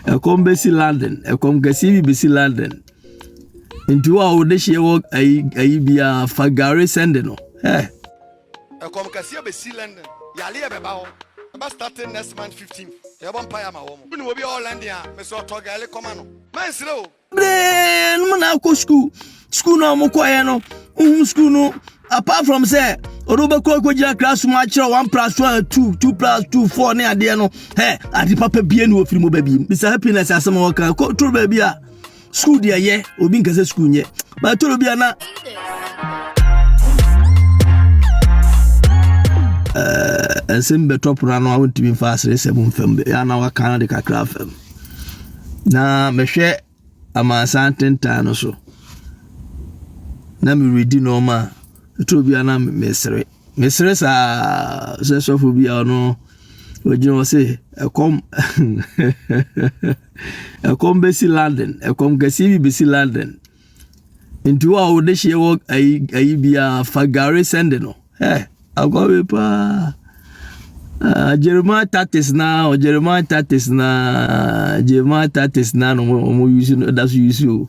Come besi London, come kasi besi London. Into our dish work a bia fagare sendeno. Eh. Come kasi besi London. Yali about starting next month 15th. You won't pay my home. We will be all Landia, Mr. Togale Commano. Man slow. Then Monaco school no more quiet school no. Apart from say, Oruba Kokoja class match 1+1 2+2 4 near the no. Hey, I the papa bien with you, baby. Mr. Happiness as some worker, to baby. School dear, yeah, or being a school yet. But to be an and send the top run out to be fast, 7 film, and our Canada craft. Now, me share a man 10 times or so. Now me read no ma. To be an mystery. Mistress, says of be no. What you say? A come besi London, a come Gasibi besi London. Into our dish work a be a fagare sendeno. Eh, I'll go pa Jeremiah Tatis now, Jeremiah Tatis now, no using that's you.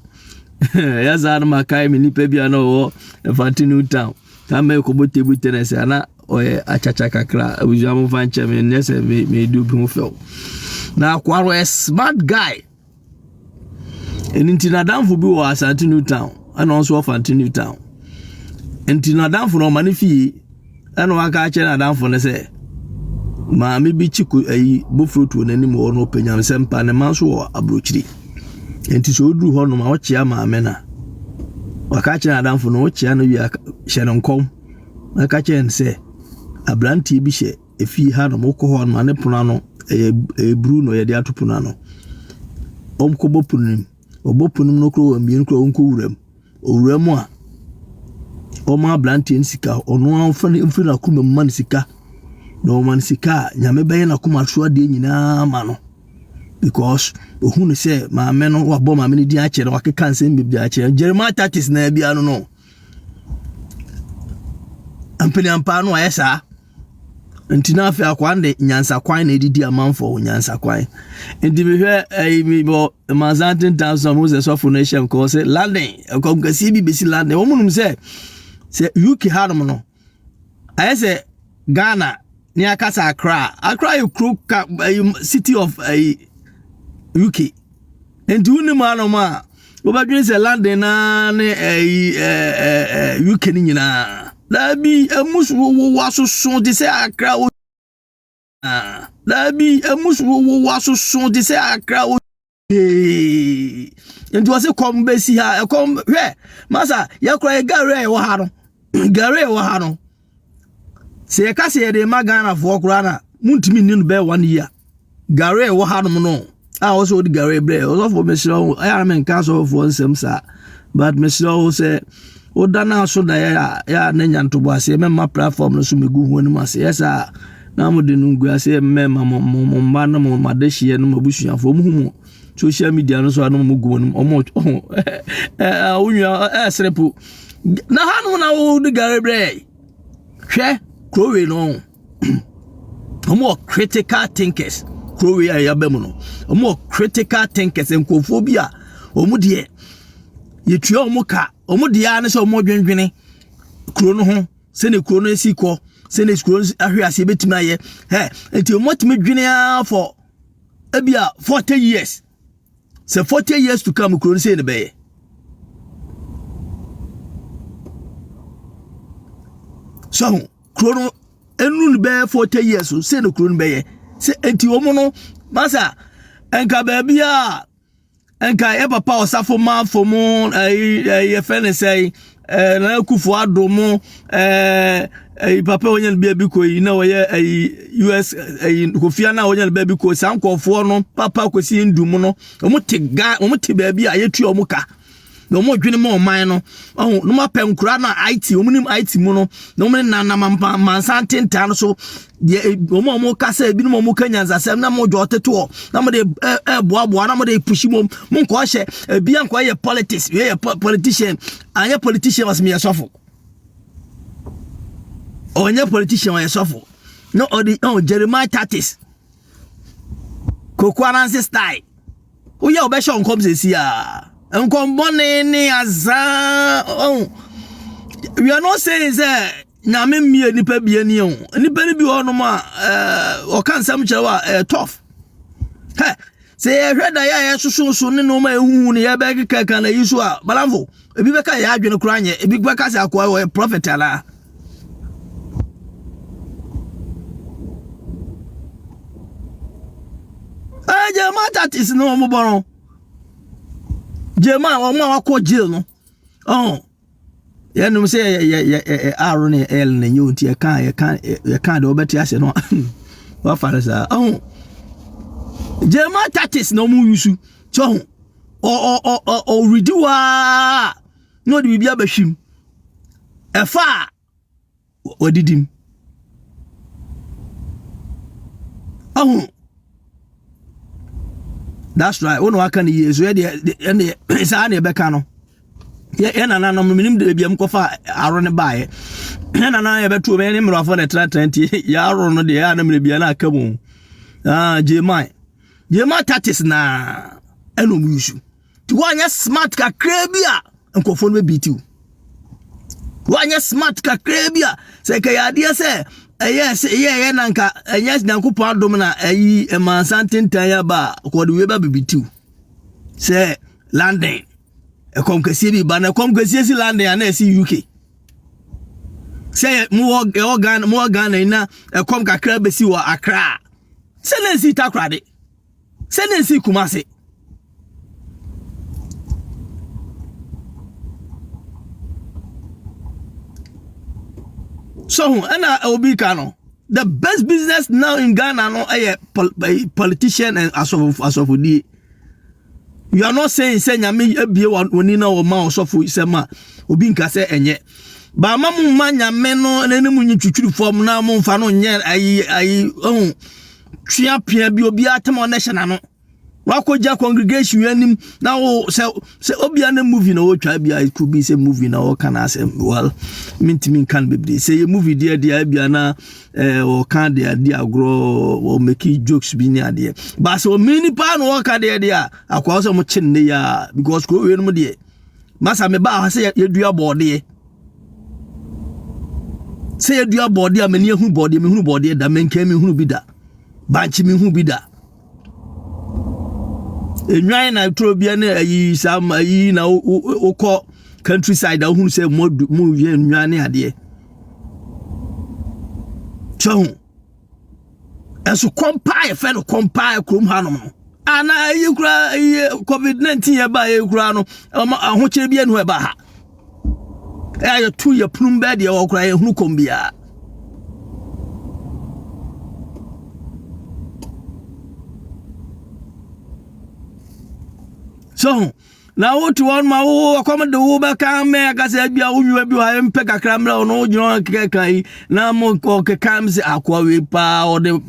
Yes, I'm my kind of Nipebiano or Fantinu Town. Tame Kobote Butenese, and a chachakakra, which I'm fine chairman, yes, may do Pumfel. Now, Quaro a smart guy. And in Tinadam for Bua, Santinu Town, and also Fantinu Town. And Tinadam for no money fee, and Wakacha Adam for Nese. Mammy Bichiku a buffruit when any more no penam sempa and a mouse or a broochery. And to show do honor my chiama mena. Wakacha Adam for no chiano ya Shannon come. I catch and say, a blanty bishe, if he had a moko horn manipulano, a bruno ya diatu punano. Kobopunim, or bopunum no crow and being crow uncle or remoa. O ma blanty and sika, or no one funny infinite kuma mansika. No man sika, Yamebe na kuma shua de na mano. Because who say my men who are bomb a mini diacher or I can't send me diacher. Jeremiah Tatis nebi I don't know. Ampany ampano esa. Ntina fe akwande nyansa kwan na edidi amanfo nyansa kwan. Ndi me hwe me bo mazantin thousand Moses of nation ko say landing ko gasi bi besi landing. Wo munum say UK hadom no. I say Ghana ni akasa Accra you crook city of UK. And do ni ma no ma. Wo ba dwen say landing na ne UK ni nyina. Labi emus wo waso son de se Accra o labi emus wo waso son de se Accra o enti wase kom besi ha kom hwe masa yakora gare wo ha no se ka se de magana fo kura na muntimi ninu be 1 year gare wo ha no no also the gare bre also for mesro I am in council for nsem but mesro say o dana so da ya nanya ntobo ase memma platform no so megu hu anum ase yesa na mo de nungu ase memma mo no mo madehie no mabusuafo mo hu social media no so anum mo gu anum omo onwa esrepo na hanu na o de garebre hwe krowe no omo critical thinkers krowe ya bemu no omo critical thinkers enkofobia omo de yetua omo ka omo dia ne so omo dwendwene kuro no ho se ne kuro no esiko se ne kuro ahwe ase betima ye enti omo timi dwene for ebia 40 years se 40 years to come kuro no se ne be so kuro no enu be 40 years se ne kuro no be se enti omo no masa enka ba bia enka e papa osafo man for mo e fene say na kufu adomo papa onye bia biko yi na oye US kofia na onye bia biko sankofo no papa kosi ndum no omo te ba bia yetu omo ka no mo dwene mo man no no ma pe nkura na IT omunim IT mu no no mo na mansantin tan so de omo ka say bi no mo kanyanza sem na mo joteto na mo de boaboa na mo de pushi mo nko hye bi an ko ye politics ye politician anya politician was me asofo onya politician was asofo no Jeremiah Tatis Kokwaranse style Oya obesha onkom sesia. Onkom bone ni aza. We are not saying say nyame mie nipa bia ni o. Nipa ni bi ono ma o kan sam chewa tough. He say hweda ya soso ne no ma ehu ne ya be keka na yiso a balamfo ebi beka ya adwene kura anye ebi beka say akwa o prophet ala. Jema that is no mo bono. Jema o ma akọ jail no. Ya no say Aaron El ne nyonti e kan de obeti ase no. Wa farasa. Jema that is no mo yusu. So o ridiwa no de bibia bahwim. Efa odidim. That's right. Ono aka ni yeso e de sa na ebeka no. Ye na na no minim de biam kofa aro ne baaye. Na na ye betu me ni mrafo na 30 ya aro no de ya na me bia na aka mu. Jema tatis na eno mu yusu. Ti wanya smart ka krebia nkofo no be bitiu. Wanya smart ka krebia se ka ya de se yes, yeah, nanka, yes, Nankupo Domina, a man santin tayaba, what we ever be too. Say, landing. A concasibi, but a concasibi landing and I see UK. Say, more gun, and a conca crabesi or a cra. Send and see Takradi. Send and see Kumasi. So, and Obikano, the best business now in Ghana, no, a politician and as of the. You are not saying, me a beer one when you know a mouse of Sema, Obinka say, and yet. But Mamu Manya Meno and any to form now, Monfano, yet I own Triapia Biobiatam national. Wakoja congregation him now say obiane movie no try it could be say movie na can I say well mean can be say movie there bia na or can there grow or make jokes be near there but so many pan work there akwa so mo chinne ya because ko we no there masa me ba say yedua body say yedua body a me ne hu body da men kan me hu bi da banchi me hu bi da enwan na trobia na ayi sam ayi na ukọ countryside ahun say mo wie enwan ade chon eso compile fe no compile krom hanom no ana ayi kura covid-19 ya ba ayi kura no ahoche bia no e ba ha ayo tu ya plumbe de o kura ehunu kombia so now what one ma wo come the wo ba kan me aka se bia wo bi ha mpe kakra mra no jino kekai na mo ko kekam se akwa we pa o de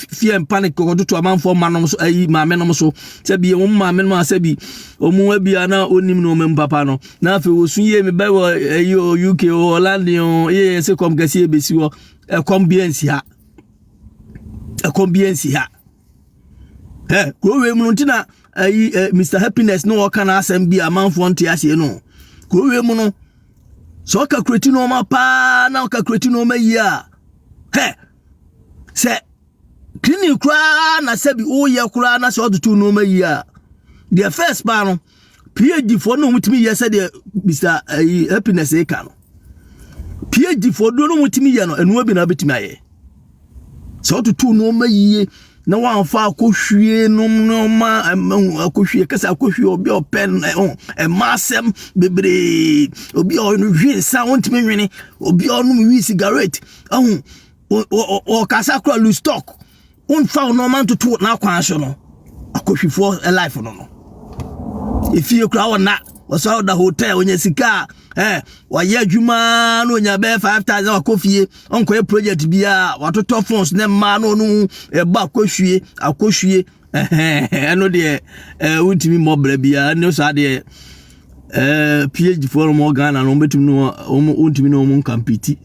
fear panic ko to amanfo manom so ayi ma menom so se bi wo ma menom asabi o mu bia na onim no mem papa no na afi wo sunye me ba wo ayi UK o Holland o ye se kom gasi ebesi wo combiensi ha ko we mu ntina Mr. Happiness no can asem bi amanfo ntiase no ko we mu no so ka kreti no ma pa na ka kreti no ma yi a se clinic kra na se bi o ye kra na se odutu no ma yi a the first pa no PhD for no mutimi ye se de Mr. Happiness e ka no PhD for do no mutimi ye no enu bi na betimi aye so odutu no ma yi na wan fa akohwie no ma akohwie kasa akohwie obi open masem bebre obi onu hwe sa wontime nwene obi onu wi cigarette o kasa kra lu stock on fa no man to na kwan so no akohwie for a life no if you kra wona was out the hotel onye sika wa ye adwuma no nya be 5000 akofie onko e project bia watoto funds ne ma no no e ba akohwie eno de ultimi mobile bia no sa de PhD for mo Ghana no betum no ultimi no mo compete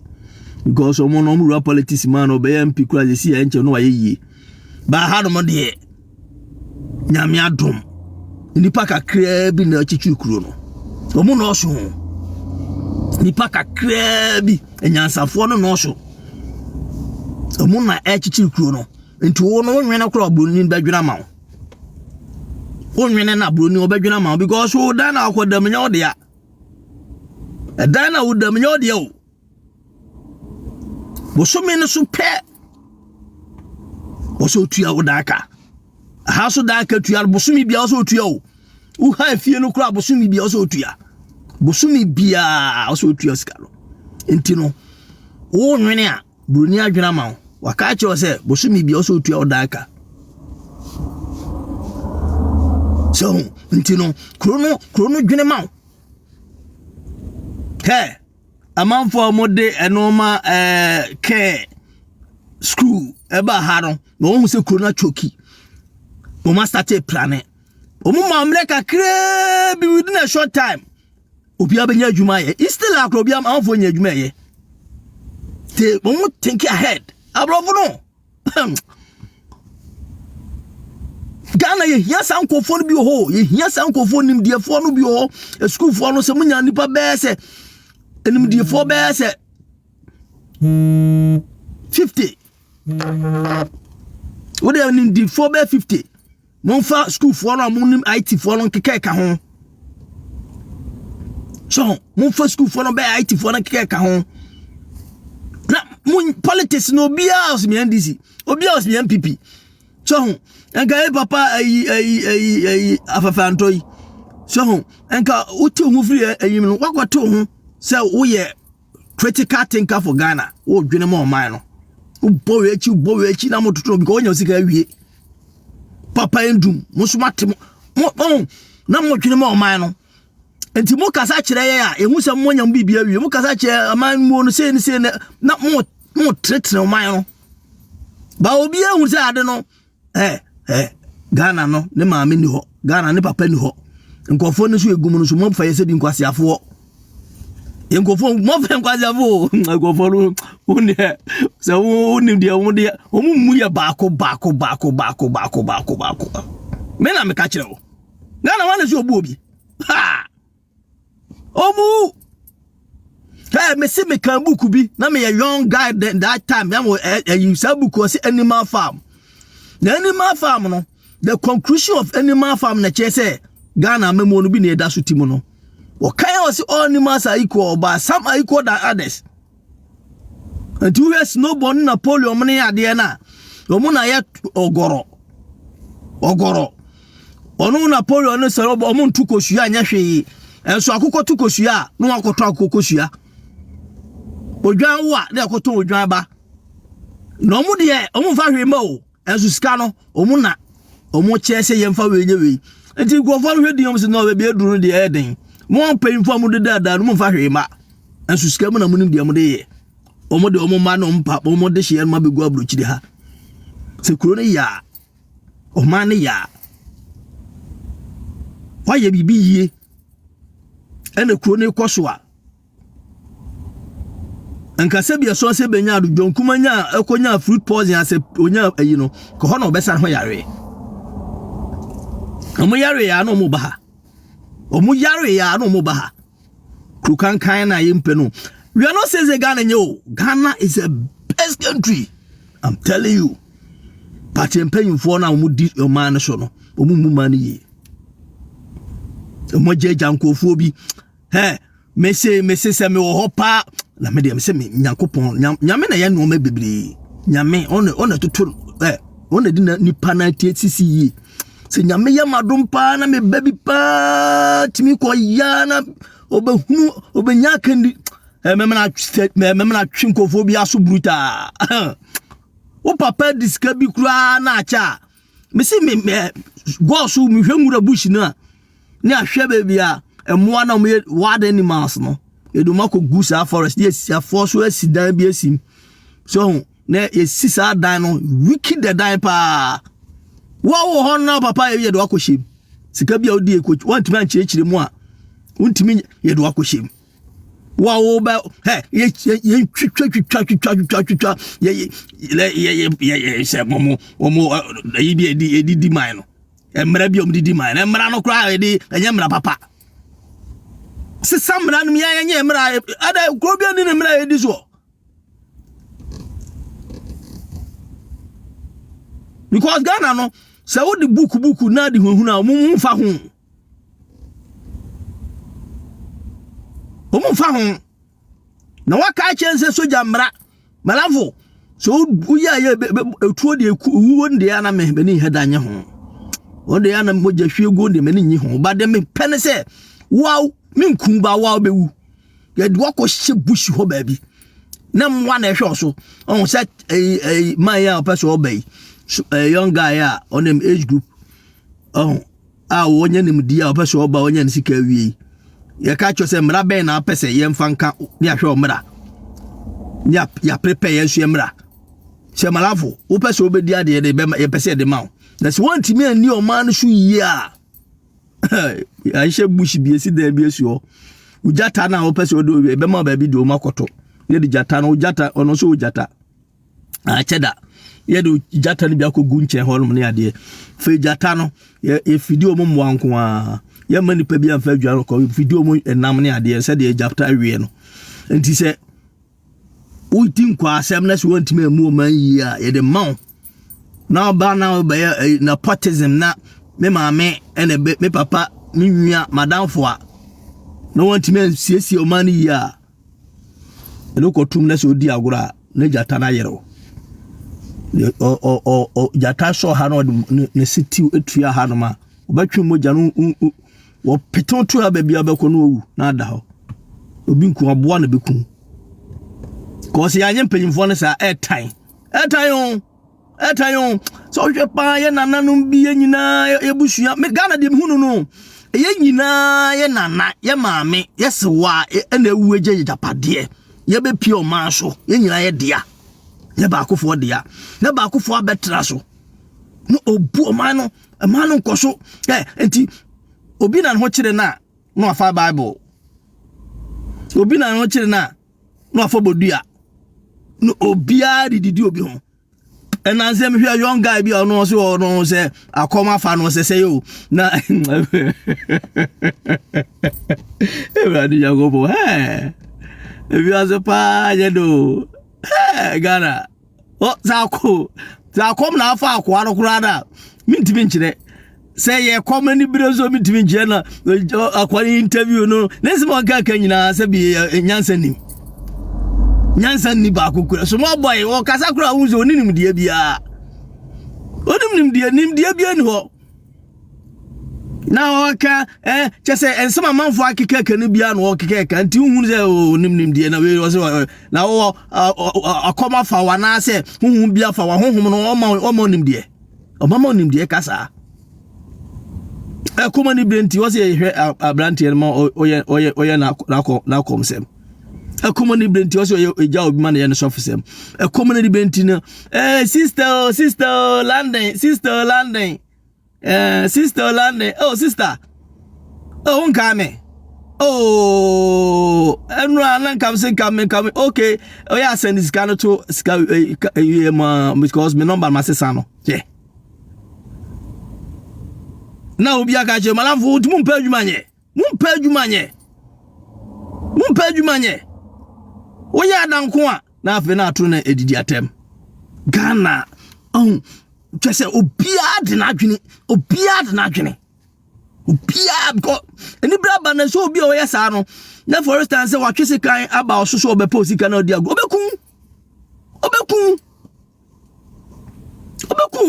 because omo no mo politics man o be MP kura si enche no wa ye ba ha no mo de nyame adom nipa kakra bi na chichi kuro no omo no so nipa kakra bi enyansafo no no so omo na chichi kuro no nti wo no nwene kro abroni badwena ma wo nwene na abroni obadwena ma because wo dan na akodam nya ode ya dan na wo dam nya ode ya o bosome no so pe boso tuya wo daka ha so daka tuya bosome bia so tuya o wo ha fie no kro bosome bia so tuya bosome bia so tuya skalo enti no wo nwene a broni adwena ma wo waka che ose bosumi bi oso otua odaka so ntino krono dwene ma he amanfo mode enoma ke school eba ha no no hu se krono choki o ma start plan o mu ma mleka kre bi within a short time obi abenya adwuma ye still akro obi amanfo nya adwuma ye te o mu think ahead abrofo no Ghana ye hia sankofo no bi ho ye hia sankofo nimdiefo no bi ho school fo no se munya nipa bese nimdiefo bese 50 what they nimdiefo be 50 monfa school fo no amunim IT fo no kekeka ho so monfa school fo no be IT fo no kekeka ho na mun politics no bia os mi NDC obi os mi MPP so enka papa ai afafantoi so enka uti hu free ayim no wakwato hu se wo ye critical thinker for Ghana wo dwene mo man no bo we echi na mototo because onya sika awie papa endum musumate mo na mo dwene mo man no enti mo kasa kire ye a ehu se mo nyam bibia awie mo kasa kire aman mo no se na mo tretre o man no ba obi ehu se ade no Ghana no ne maame ni ho Ghana ne papa ni ho nkofo no so egum no so mo fa yese bi nkwasiafo nkofo mo fa nkwasiafo nkofo no woni se woni dia wo dia o mu ya baako me na me ka kire wo Ghana wane so obu obi ha omu me se me kan book bi na me a young guy that time ya mo you say book was Animal Farm. The Animal Farm no the conclusion of Animal Farm na che say Ghana memo no bi na eda so timo no o kan was all animals are equal but some are equal than others. And you hear snowball Napoleon money ade na omo na ye ogoro onu Napoleon no sero omo ntukosua anya hwe enso akokọ tukosua no akoto akokosua odwan wa na akoto odwan ba no mu de omo fa hwe ma o enso sika no omo na omo chese yemfa we nye we enti go fa hwe di omo se no be eduru de eden mo payimfo mo de dada no mo fa hwe ma enso sika mo na mo nim de mo de ye omo de omo ma no mpa omo de hye ma be go abrochi de ha se kuro ne ya o ma ne ya wa ye bibi yie ene kuro ne koso a enka se bia so se benya adu jonkuma nya ekonya fruit poison ase onya ayi no ko ho na obesa ho yare omo yare ya no mo ba ha omo yare ya no mo ba ha krukan kan na yempe no we are not saying Ghana nyo Ghana is a best country I'm telling you but empayim for na omo di o man so no omo mu man yi omo jeja nkofu bi me se se me wo hopa na me dem se me Nyankopon nyame na ye no ma bebere nyame on toto on di na nipa na tietisi yi se nyame ye madom pa na me baby pa timi ko ya na obehunu obenya kandi me na twinkofo bi aso bruta o papa diska bi kura na acha me se me go so me hwemura bush na ni ahwe baby a emwa na me wild animals no edumako gusa forest yes ya force we sidan bi asim so na yesi sa dan no wicked the dan pa wo ho na papa ye do akohim sika bia odi ekoch wantimi anchirechire mu a untimi ye do akohim wo ba ye twitwa ye se momo yi bi edi mine no Emra bi omdidi man. Emra no kra edi enye mra papa. Se samra no ya enye mra ada kro bi ani mra edi so. Because Ghana no say wo the book na di hunhun a mum fa ho. Mum fa ho. Na waka chense soja mra. Malavo so uya ye etuo de wuwo de ana me beni hedanye ho. O de ana moja hwego de meni nyi ho. Ba de me pene se wow minkum ba wow bewu. Ye de wako hye bushi ho ba bi. Na mwa na ehwe so. On se man ya person obey. Young guy on them age group. Oh, wonye nim dia person oba wonye nsika wie. Ye ka cho se mra ben na pese ye mfanka ne ahwe mra. Ya prepare yensu emra se malafo wo pese obedi ade de be ye pese de mawo na se want me ani o man so yi a she bush bi esi da bi esuo ujata na wo pese odo be ma ba bi do makoto ye di jata na ujata ono so ujata a cheda ye do jata ni bi akogu nche holum ne ade fe jata no ye video mo mwanko a ye mani pa bi amfa adwa ko video mo enam ne ade se de jata awie no enti se we think kwa assemblies want me more man ya the mount now ba now be nepotism na me mama and me papa me nua madam fo a no want me siesie o man ya e no ko tum na so di agora na jata na yero o jata so ha no ne city etua ha no ma obetwe moja no wo peton to ba bia be ko no owu na da ho obi nku aboa na beku cause ya nyem penyimfo ne sa airtime so hwe pa ye nananum bi ye nyina ye busua me Ghana de hunu no ye nyina ye nana ye maame ye sewa na ewu eje japade ye be pie o man so ye nyina ye dia ye ba akofo dia na ba akofo abetra so no obu o man no nkoso enti obi na ho kire na no afa Bible obi na ho kire na no afa bodua no obia didi obi ho enanse me hwe young guy bi ono se akoma fa no se yo na everybody ya go bo ebi azepa yedo Ghana o zakom na afa akwa no kurada mintimi nkire say ye komani brezo mintimi nkire na akwa interview no nesi mo ka nyina se bi nyansa ni ba akukura so mo boy wo kasa kura unzo oninim die bia nim die ni ho na oka chese ensema manfo akeka kanu bia no okeka ka nti hu ze nim die na we so na wo akoma fa wana se hu bia fa wa honhom no o ma nim die o ma nim die kasa akoma ni brenti wo se hwe abrantie no oye na komsem a common brenti also a job man and officer a common brenti no sister landing oh sister oh nkame oh and come okay oh yeah send this guy to because my number my sister no yeah now obi aka che malamfo mum pa adwumanye oya adanko a na afi na atro na edidi atem Ghana twese obia de na adwene ko eni braba na so obi o yesa no na for instance wa twese kan aba ososo obepo sika na odi ago obekun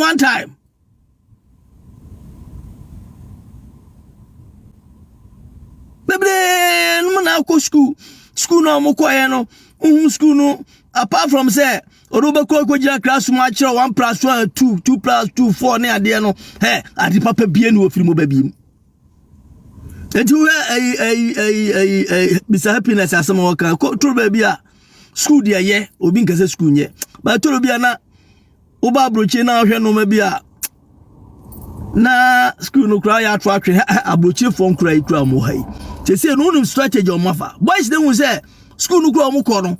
one time bebre no na ko school no mo koye no school no apart from say oruba ko jira classroom a kire 1 + 1 2 2 + 2 4 ne ade no adi papa bie no ofiri mo ba biem enti we bisa happiness asema waka to ba bia school dia ye obi nkase school nye ba to bia na oba broche na hwe no ma bia na school no kra ya atwa atwe abroche fon kra ikra mo hai tese no strategy o mafa boys dem say school no kra mo ko no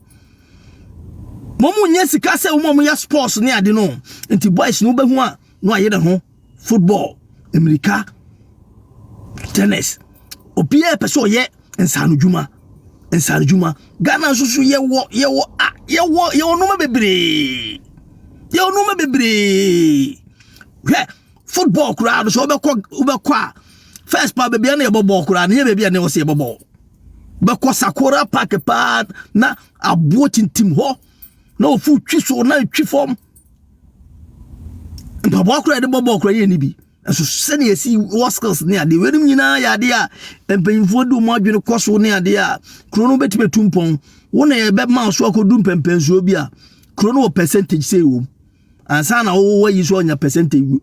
momu nye sika se momu ya sports ne ade no nti boys no behu a no aye de ho football America tennis obia person ye nsanu djuma Ghana susu ye wo no ma bebre football crowd so obekwa first pa bebia na ye bobol crowd na ye bebia na wo se bobol beko Sakura Park pa na abo tintim ho na ofu twi so na twi form bobol crowd de bobol crowd ye ni bi so sene yesi waskels ne ade wenim nyina ya ade a empanyimfo du mo adwene koso ne ade a krono betime tumpon wo na ye be ma so akodu mpempensuo bi a krono wo percentage say wo ansa na wo yi so onya percentage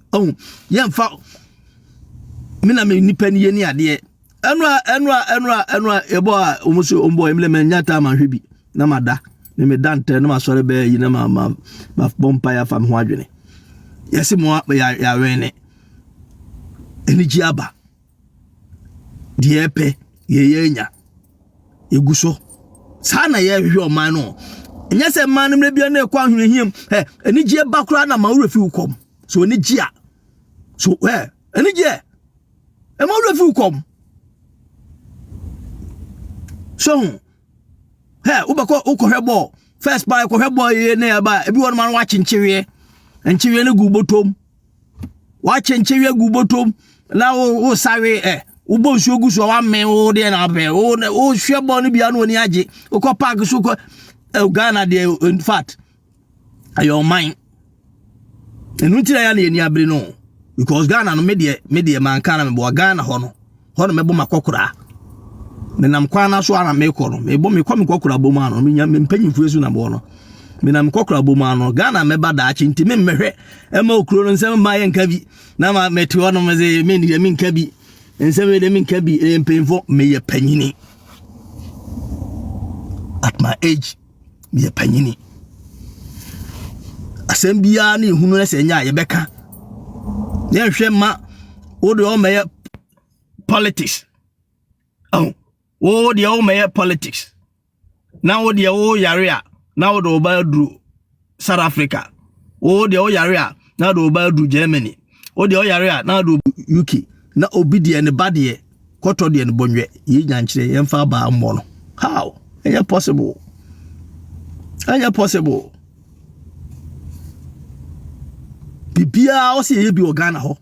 ye mfa mina me nipa ni ye ni ade enra ebo a omuso ombo emle nyata ma hwebi na mada me dante na ma sore be yi na ma bompa ya fam ho adwene yesi mo ya wene eniji aba die pe ye nya eguso sana ye hwe oman no enya se man no bia na ekwa hwenehiem eniji aba kura na ma wrefi ukom so eniji a so eniji e ma wrefi ukom so ubako ukohwebo first buy ukohwebo ye na aba ebi won man wa chenchewe enchewe ne gubotom wa chenchewe gubotom na wo sawe ubo nsu ogu so wa men wo de na be wo hwebo no bia no ni age ukọ park so ko Ghana de in fact ayo mine enu ntira ya na eni abre no because Ghana no me man kana me bo Ghana ho no me bo makokora me nam kwana so ana me kọ no me bo me kọ me kokora bo ma no me nya me mpanyimfu esu na bo no me nam kokora bo ma no Ghana me bada achi nti me mehwe e ma okuro no nsem ma ye nka bi na ma meti ho no me ze me ni me nka bi nsem de me nka bi mpanyimfo me ye panyini at my age me ye panyini asem bia na ehunu na se nya ye beka ye hwe ma wo de o me ye politics wo de o me ye politics na wo de o yare a na wo do ba dru South Africa wo de o yare a na do ba dru Germany wo de o yare a na do UK na obi de ne bade koto de ne bonwe yi nyankire yemfa ba ammo no how enya possible bibia o se ye bi o Ghana ho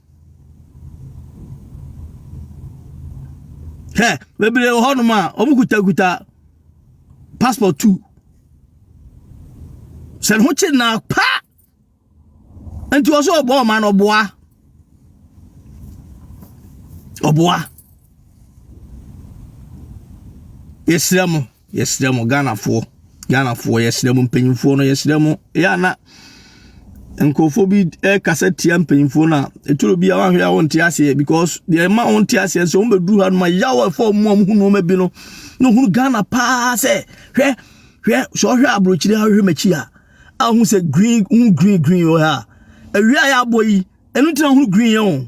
bebere ho no ma o mukuta passport 2 sen ho chi na pa enti o so obo ma no oboa yesremo Ghana fo yesremo mpanyimfo no yesremo ya na enkofo bi kasetia mpanyimfo na eturo bi awahwe a wonte ase because the ma wonte ase so mbedu ha no ma yawo fo mo hunu ma bi no hunu Ghana pa se hwe so hwe abrochire ha hwe machi a ahu se green o ha awia ya boyi enu tina hunu green yo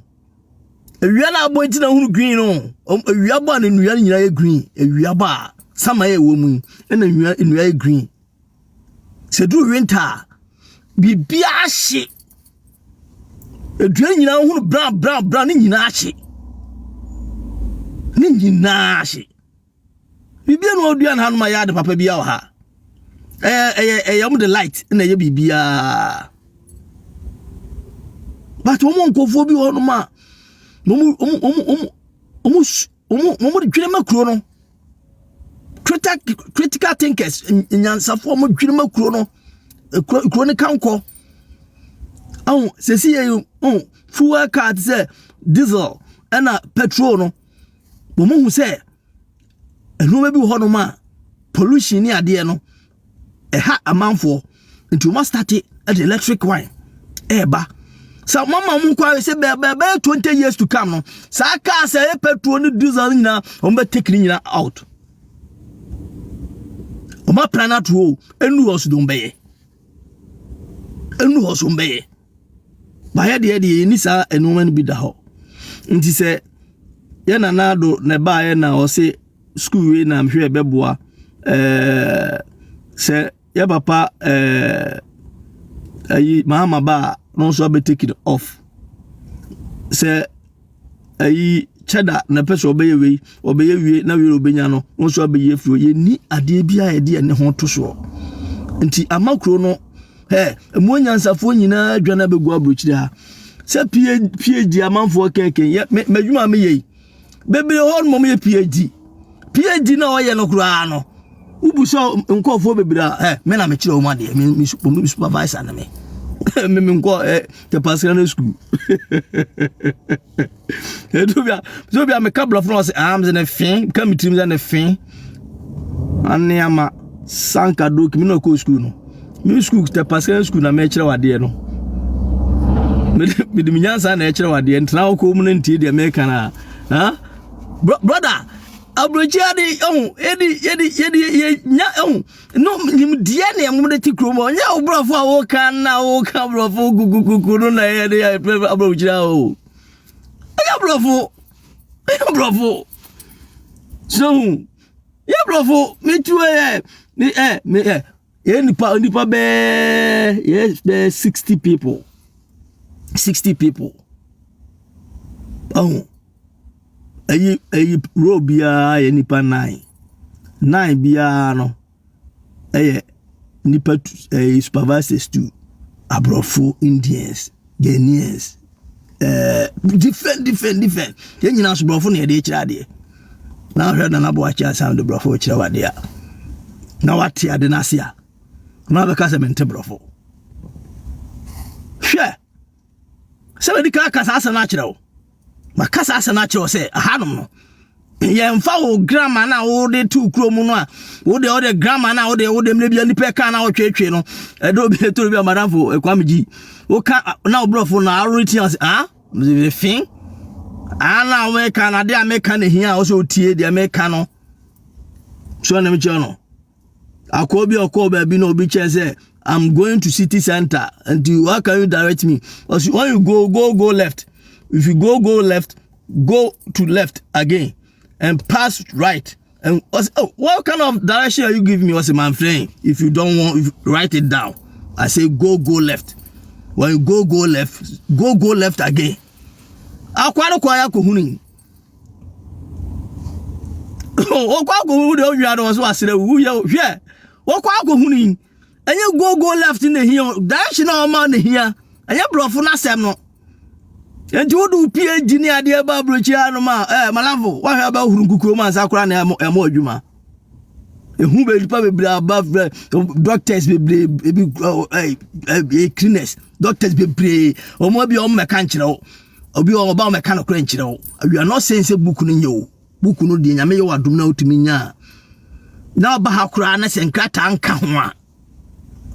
awia na boyi tina hunu green no awia ba na nua nyina ye green awia ba sama ye wo mu na nua ye green se du winter bibia hye edua nyina hunu brown ni nyina hye bibia no odua na hanuma ya de papa bia o ha yam the light na ye bibia but omo nkofo bi ho no ma omo dwene makuro no critical thinkers nyansafo omo dwene makuro no kuro ne kanko se si ye fuel card se diesel na petrol no bo mo hu se enu bi ho no ma pollution ni ade no ha amanfo nti o ma start at electric wine ba so mama mu kwa se be 20 years to come no sa ka se petrol ni diesel nyina o be take ni nyina out o ma planet wo enu ho so do mbeye enu ho so mbeye ba ya de ni sa enu man bi da ho nti se ye na nado ne ba ye na o se school we na mhwe beboa se ya papa ayi mama ba no so be take it off se ayi cheda na pese obeye wie na wie obenya no wonso obeye firo ye ni ade bia ye de ne ho to so nti amakro no emu nyansafo nyina adwana begu abrochire ha se PhD amanfo keke ye madwuma me ye bebe ho mo me PhD na oye no kura no ubuso nkofo bebira me na me kire o ma de me supervisor na me me nko te pascal school so bia me kabla from say arms in a fin come teams in a fin aniama sanka do kimi no ko school no me school te pascal school na me kire wade no me de minyansa na kire wade ntina ko mu ntie de me kana ha brother abrochia de edi nya no nim die na mu de tikromo nya obrofo a wo kan na wo kan brofo gugugugu no na ye de abrochia o ya brofo so ya brofo me tuwe ye nipa be yes be 60 people ayi robia ye nipa 9 bia no nipa supervisors to abrofo Indians Ghanaians different ye nyina so brofo na de kira de na hwe na bo acha sound brofo kira wade a na wate ade na ase a na be ka se mente brofo hwe se we dika kasa asa na kira o makasa asa na kira o se ahanom no ye mfa wo grammar na wo de tu kromu no a wo de grammar na wo de mle bia nipa ka na wo twetwe no do bi to bi amadamfo ekwamji wo ka na obrofo na arity as the thing ana we ka na de ameka na hia wo so tie de ameka no so na me che no akobi okoba bi no obi che say I'm going to city center and how can you direct me? Because when you go left, if you go left, go to left again and pass right. And what kind of direction are you giving me? What's my friend? If you don't want, write it down. I say go left. When you go left again. Akwano kwaya kuhuni. O kwa kuhuni o wi ado so asire wu ye hwe. O kwa kuhuni. Enye go left in the here. Direction o ma na here. Enye brofo na sem no. Enti wodu PhD ni ade ba brochi anu ma malavo wa hwa ba huru kukuro ma sakura na emo adwuma ehu be lipa be above doctors be cleaners doctors be omo bi o meka nkire wo obi o ba meka no kura nkire wo we are not saying say book no nyewo book no de nyame ye wadom na otimi nya na ba hakura na senkrata anka ho a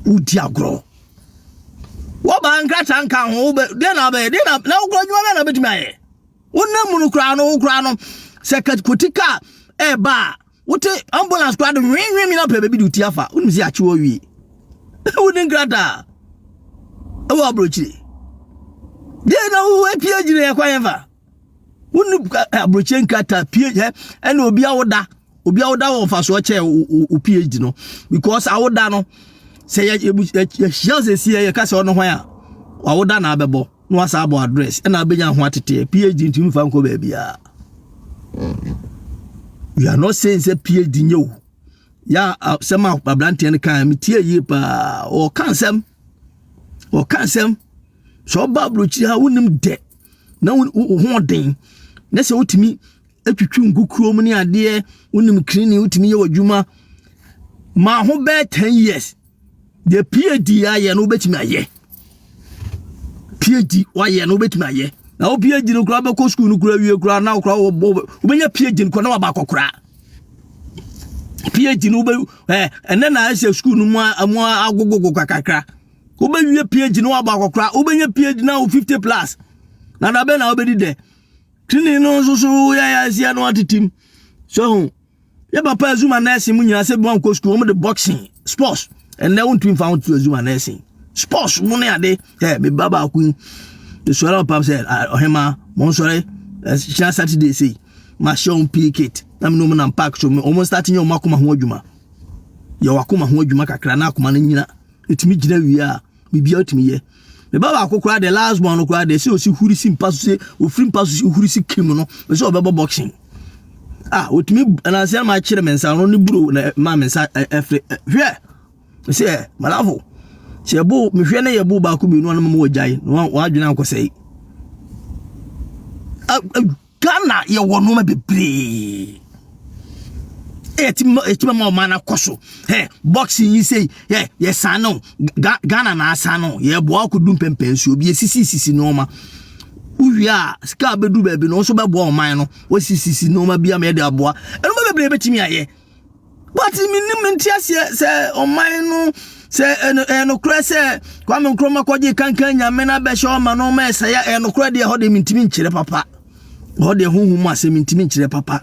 udi agro wo ba nkrata nka ho be de na ukro nyuma na betumi aye wonna munu kra no second kotika ba wote ambulance kra do nwi mi na pe be bi duti afa wonu si achi wo wi woni nkrata wo abrochire de na wo PhD ne kwa yeva wonu abrochire nkrata PhD ena obi awoda wo fa so che o PhD no because awoda no say ya shells see ya kase ono hwan a wawoda na abebo no asa abo address e na abenya ho atete PhD ntim fa nko ba bia you are not saying say PhD nyo ya sema bablanten kan mitie yi pa o kansem so bablochi ha wonim de na ho den na se wotimi atwitwi ngukuro ni ade wonim cleaning wotimi ye wadwuma ma ho be 10 years the PhD aye no betimi aye PhD waye no betimi aye na o PhD no kura be ko school no kura wie kura na kura wo benya PhD no na ba kokura PhD no be ene na ase school no mu agogogo kakakra ko be wie PhD no ba kokura o benya PhD na 50 plus na da be na obedi de tini no so ya sia no atitim so ya papa azuma na ase mu nya se bon ko school mo de boxing sports and they won't found to Zuma nursing. Sports money a day, be Baba Queen. The swallow pap said, Hema, Monsore, Saturday say, my show picket. I'm no man and pack so almost starting your Makuma Hojuma. Your Wakuma Hojuma Krana Kumanina. It's me, we are, we be out me. me baba akokora the last one okora de se osi huri si mpa so se ofiri mpa so huri si kim no me se obebo boxing otimi na se ma kire mensa no ni buru na ma mensa efre hwe se malavo se bo me hwe na ye bo ba ko bi no na mo wajai no wa adwena ankosai Ghana ye wono ma bebre etima ma mana koso boxing yi say ye sano Ghana na asano ye bo akudum pempensu obi sisi no ma uwia ska bedu bebe no so bebo o man no o sisi no ma bia me de aboa eno ma bebre betimi aye but minim ntiase se o man no se eno kra se kwa me nkroma kwaje kankan nyame na be sho ma no ma se ya eno kra de ho de mintimi nkire papa ho de huhum ase mintimi nkire papa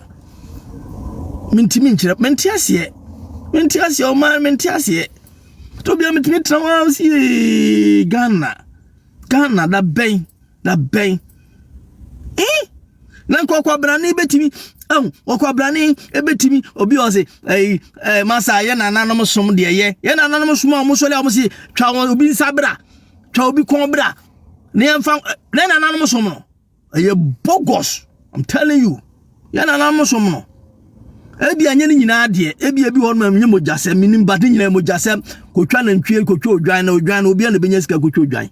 mintimi nkire mentiase o man mentiase to bia mitimi trawa si Ghana da ben na kwa brani betimi okwa brani ebetimi obi o se masa ye na nanom som de ye na nanom som o so le o si twa obi nsabra twa obi konbra ne emfa na nanom som no ye bogus I'm telling you ye na nanom som no ebi anye ni nyina de ebi ho no menye mojasem minim bade nyina mojasem kotwa na ntwie kotwa odwan na obi na benya sika kotwa odwan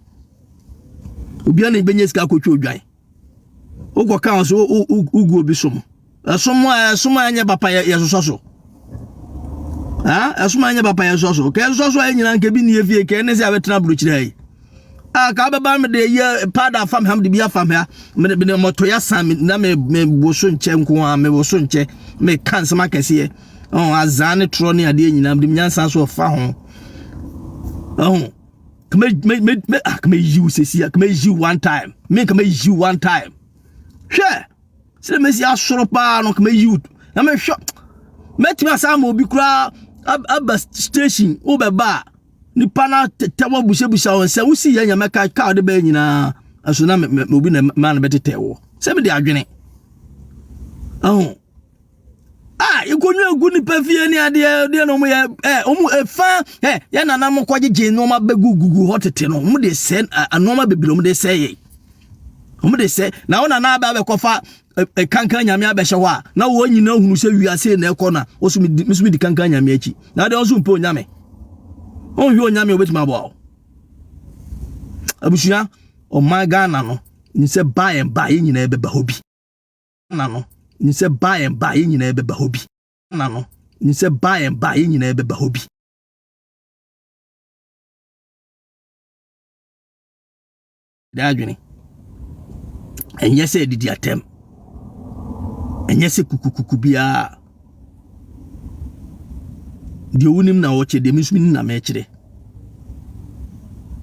obi na benya sika kotwa odwan ugo kan so ugu obi som somo anya papa ye soso somo anya papa ye soso ke soso anyina nke bi ne efie ke ne se abetena buruchire ai ka baba me de ye pada fam ham de bia fam ha me moto ya sam na me boso nche nko a me boso nche me kan sama kese azane tro ne ade anyina de nyansa so fa ho me you se me you one time me you one time hwe se me si asoro pa no me you na me hwe metimi asama obi kura aba station obeba ni pana tewa bushebusa on se wusi ya nyameka ka de ba nyina aso na me obi na man betetewo se me de adwene ikonyu agu ni pafie ni ade de no mo ye omu efa ya nana mo kwaje no ma begugugu hotete no mo de se anoma bebilo mo de se ye mo de se na ona na ba be kofa kankan nyame abehye ho a na wo nyina hunu se wiase na ekona osumi di kankan nyame achi na de osu mpo nyame on hwe nyame obetima abo abusua o my Ghana no ni se buy and buy nyina ebeba hobi na no ni se buy and buy nyina ebeba hobi na no ni se buy and buy nyina ebeba hobi daadwene enye se didi atem enye se kukukuku bia de wonim na wo che de misumi na me kire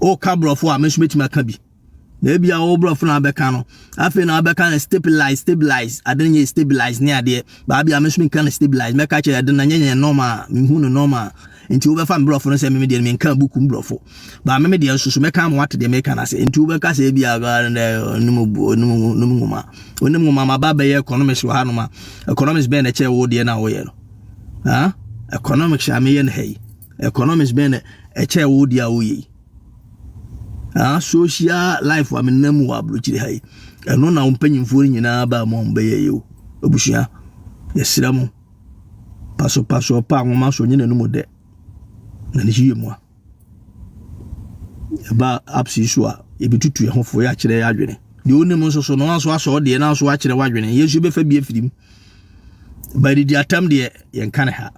o kabrofo a mesumi tima ka bi na bia o brofo na beka no afi na beka na stabilize adenye stabilize ne ade ba bia mesumi kan stabilize me ka che ade na nyenye normal mihunu normal nti wo be fa brofo no se me de me kan buku brofo ba me de susu me kan mo ate de me kan ase nti wo be ka se bia ga numu nguma ma baba ye economics wa hanu ma economics be na che wo de na wo ye no economics ame hey economics be na che wo de a wo ye social life wa menam wa abrochire hai eno na umpanyimfo nyina ba mo mbe ye yo obusua yesira mo paso pa nwoma so nyina no mu de na ni hiye mo ba apsi so a ebetutu ye hofo ya kire ya adwene de onim nso so no aso aso de na aso a kire wa adwene yesu be fa bi afirim ba di atam de ye kan ha